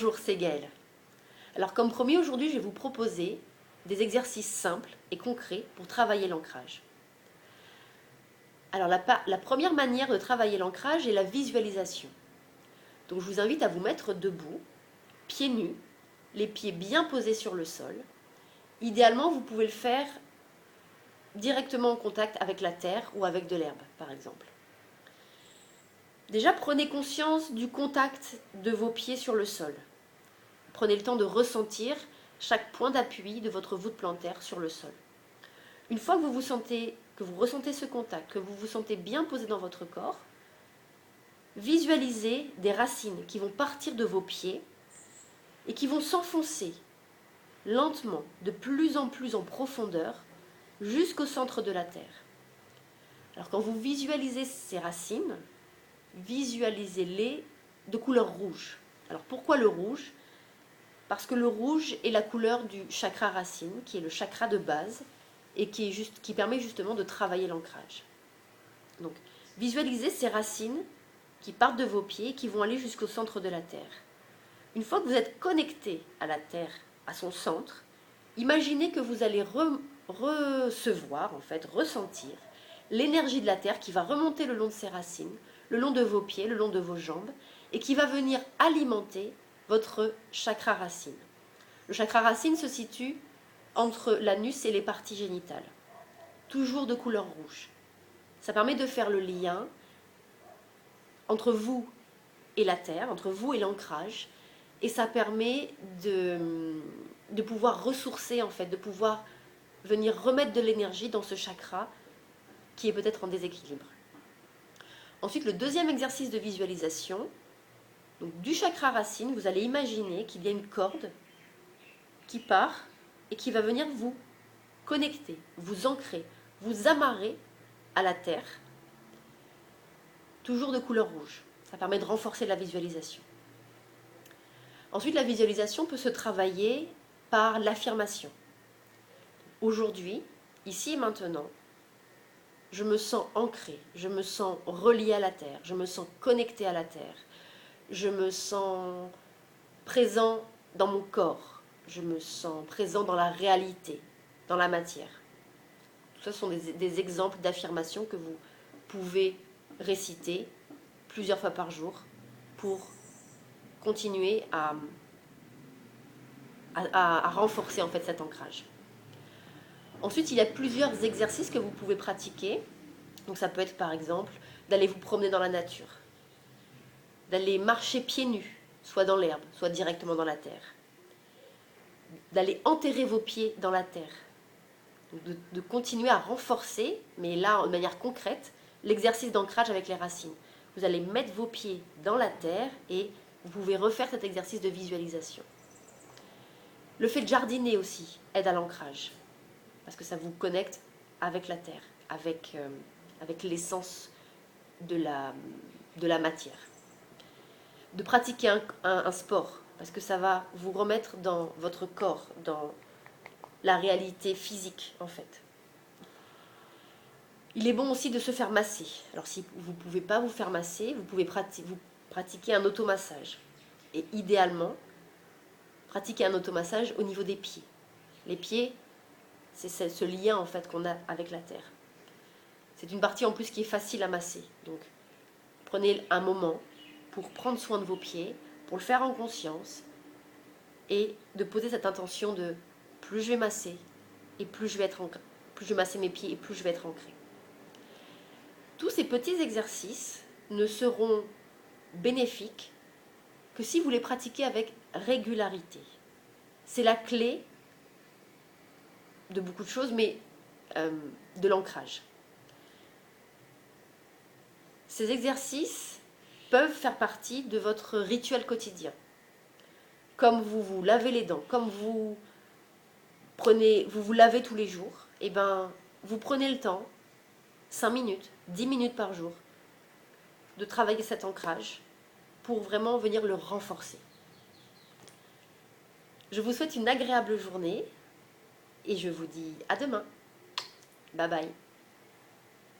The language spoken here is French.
Bonjour, c'est Gaëlle. Alors comme promis, aujourd'hui je vais vous proposer des exercices simples et concrets pour travailler l'ancrage. Alors la première manière de travailler l'ancrage est la visualisation. Donc je vous invite à vous mettre debout, pieds nus, les pieds bien posés sur le sol. Idéalement, vous pouvez le faire directement en contact avec la terre ou avec de l'herbe, par exemple. Déjà, prenez conscience du contact de vos pieds sur le sol. Prenez le temps de ressentir chaque point d'appui de votre voûte plantaire sur le sol. Une fois que vous ressentez ce contact, que vous vous sentez bien posé dans votre corps, visualisez des racines qui vont partir de vos pieds et qui vont s'enfoncer lentement, de plus en profondeur, jusqu'au centre de la terre. Alors quand vous visualisez ces racines, visualisez-les de couleur rouge. Alors pourquoi le rouge ? Parce que le rouge est la couleur du chakra racine, qui est le chakra de base, et qui permet justement de travailler l'ancrage. Donc, visualisez ces racines qui partent de vos pieds et qui vont aller jusqu'au centre de la Terre. Une fois que vous êtes connecté à la Terre, à son centre, imaginez que vous allez ressentir l'énergie de la Terre qui va remonter le long de ses racines, le long de vos pieds, le long de vos jambes, et qui va venir alimenter votre chakra racine. Le chakra racine se situe entre l'anus et les parties génitales, toujours de couleur rouge. Ça permet de faire le lien entre vous et la terre, entre vous et l'ancrage, et ça permet de pouvoir ressourcer, en fait, de pouvoir venir remettre de l'énergie dans ce chakra qui est peut-être en déséquilibre. Ensuite, le deuxième exercice de visualisation, donc du chakra racine, vous allez imaginer qu'il y a une corde qui part et qui va venir vous connecter, vous ancrer, vous amarrer à la terre, toujours de couleur rouge. Ça permet de renforcer la visualisation. Ensuite, la visualisation peut se travailler par l'affirmation. Aujourd'hui, ici et maintenant, je me sens ancré, je me sens relié à la terre, je me sens connecté à la terre, je me sens présent dans mon corps, je me sens présent dans la réalité, dans la matière. Tout ça sont des exemples d'affirmations que vous pouvez réciter plusieurs fois par jour pour continuer à renforcer en fait cet ancrage. Ensuite, il y a plusieurs exercices que vous pouvez pratiquer. Donc ça peut être par exemple d'aller vous promener dans la nature, d'aller marcher pieds nus, soit dans l'herbe, soit directement dans la terre, d'aller enterrer vos pieds dans la terre, de continuer à renforcer, mais là de manière concrète, l'exercice d'ancrage avec les racines. Vous allez mettre vos pieds dans la terre et vous pouvez refaire cet exercice de visualisation. Le fait de jardiner aussi aide à l'ancrage, parce que ça vous connecte avec la terre, avec l'essence de la matière. De pratiquer un sport, parce que ça va vous remettre dans votre corps, dans la réalité physique en fait. Il est bon aussi de se faire masser. Alors si vous ne pouvez pas vous faire masser, vous pouvez pratiquer un automassage. Et idéalement, pratiquer un automassage au niveau des pieds. Les pieds, c'est ce lien en fait qu'on a avec la terre. C'est une partie en plus qui est facile à masser. Donc prenez un moment pour prendre soin de vos pieds, pour le faire en conscience et de poser cette intention de plus je vais masser et plus je vais masser mes pieds et plus je vais être ancré. Tous ces petits exercices ne seront bénéfiques que si vous les pratiquez avec régularité. C'est la clé de beaucoup de choses, mais de l'ancrage. Ces exercices peuvent faire partie de votre rituel quotidien. Comme vous vous lavez les dents, comme vous vous lavez tous les jours, et vous prenez le temps, 5 minutes, 10 minutes par jour, de travailler cet ancrage pour vraiment venir le renforcer. Je vous souhaite une agréable journée et je vous dis à demain. Bye bye.